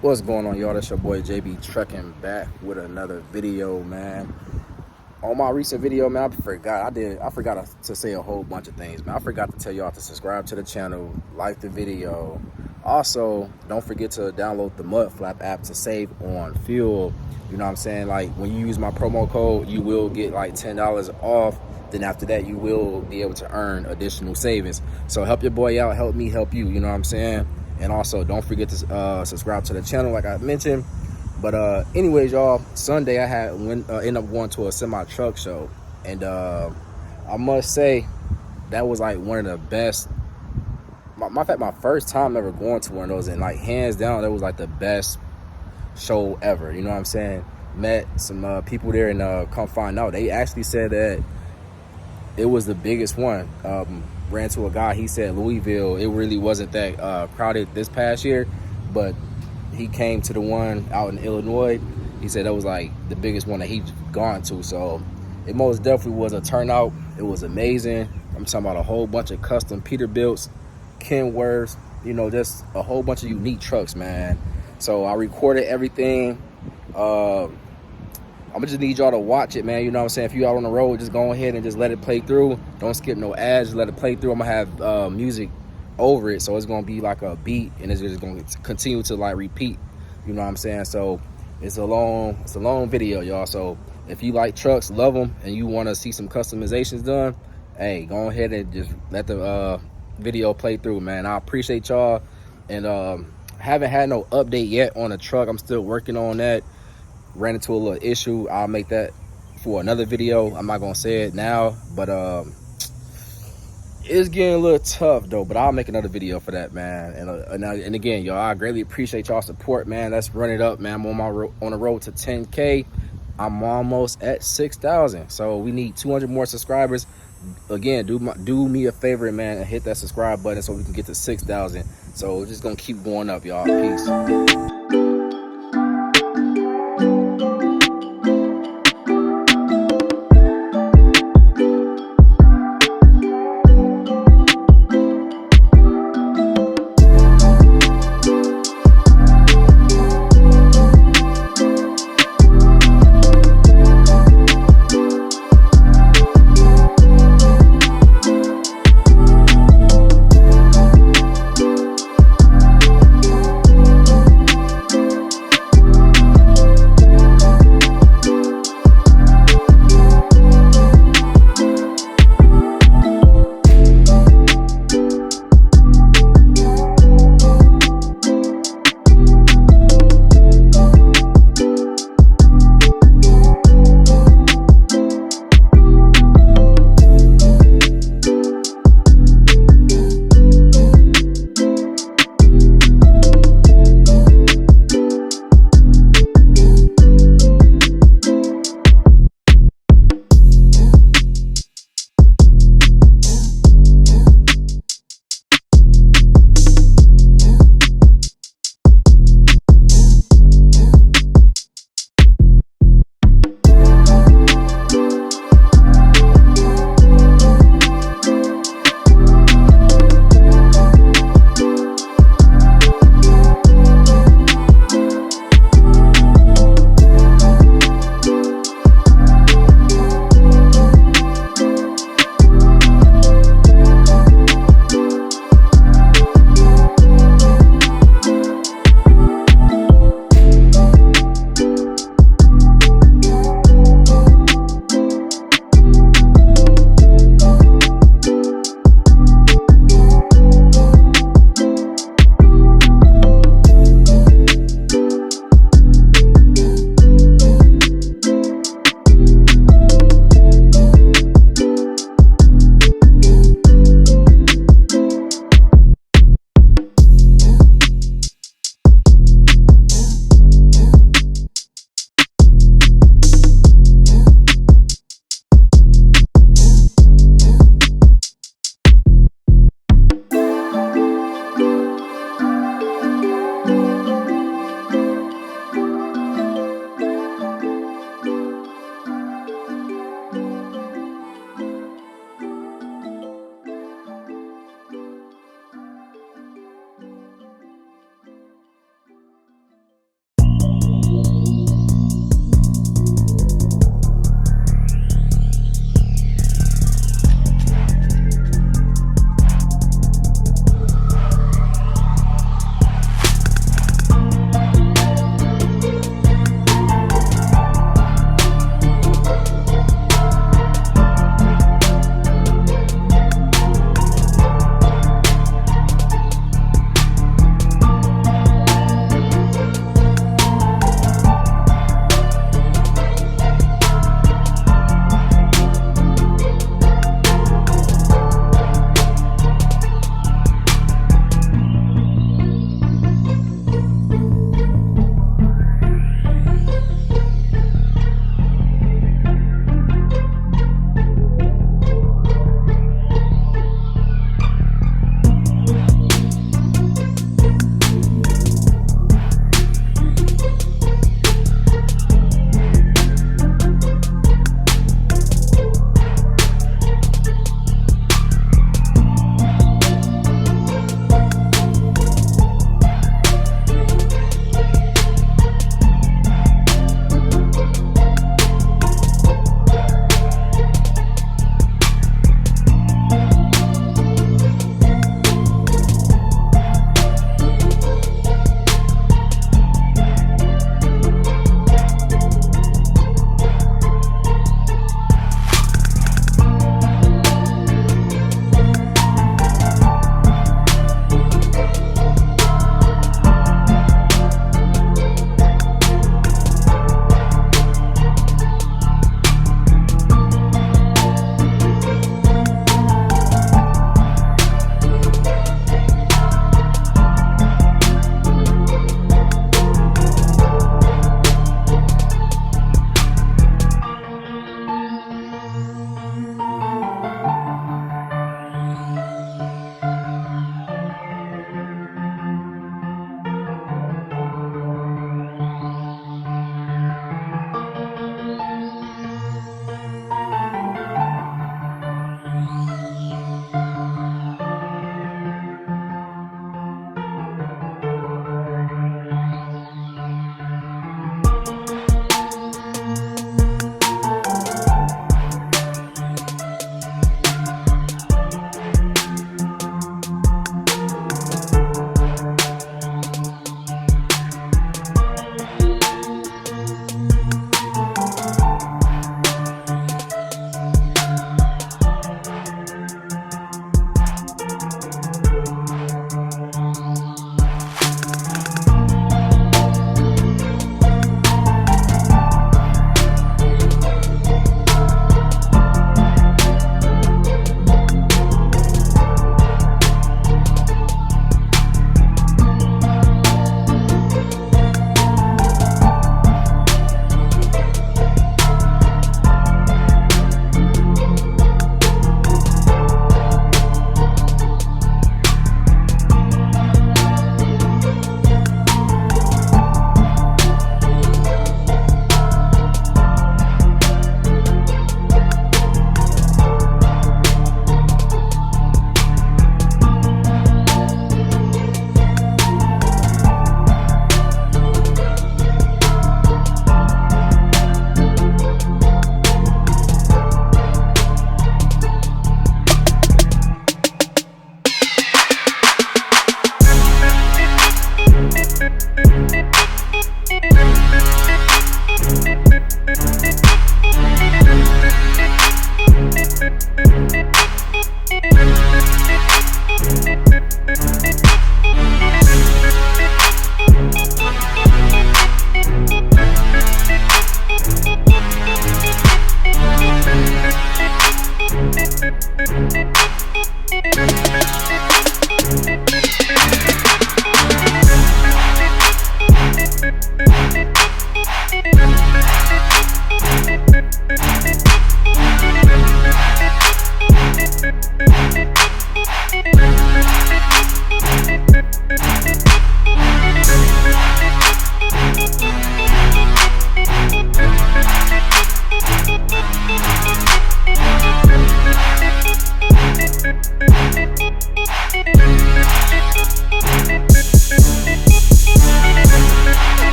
What's going on, y'all? That's your boy JB trekking back with another video, man. On my recent video, man, I forgot to say a whole bunch of things, man. I forgot to tell y'all to subscribe to the channel, like the video. Also, don't forget to download the Mudflap app to save on fuel. You know what I'm saying? Like, when you use my promo code, you will get like $10 off. Then after that, you will be able to earn additional savings. So help your boy out, help me help you. You know what I'm saying? And also, don't forget to subscribe to the channel, like I mentioned. But anyways, y'all, Sunday I had end up going to a semi truck show, and I must say that was like one of the best. In fact, my first time ever going to one of those, and like hands down, that was like the best show ever. You know what I'm saying? Met some people there, and come find out, they actually said that it was the biggest one. Ran to a guy, he said Louisville, it really wasn't that crowded this past year, but he came to the one out in Illinois. He said that was like the biggest one that he's gone to. So it most definitely was a turnout. It was amazing. I'm talking about a whole bunch of custom Peterbilts, Kenworths, you know, just a whole bunch of unique trucks, man. So I recorded everything. I'm gonna just need y'all to watch it, man. You know what I'm saying? If you out on the road, just go ahead and just let it play through. Don't skip no ads, just let it play through. I'm gonna have music over it, so it's gonna be like a beat, and it's just gonna continue to like repeat. You know what I'm saying? So it's a long video, y'all. So if you like trucks, love them, and you want to see some customizations done, hey, go ahead and just let the video play through, man. I appreciate y'all, and haven't had no update yet on the truck. I'm still working on that. Ran into a little issue. I'll make that for another video. I'm not gonna say it now, but it's getting a little tough though. But I'll make another video for that, man. And again, y'all, I greatly appreciate y'all support, man. Let's run it up, man. I'm on the road to 10K. I'm almost at 6,000, so we need 200 more subscribers. Again, do me a favor, man, and hit that subscribe button so we can get to 6,000. So we're just gonna keep going up, y'all. Peace.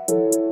you.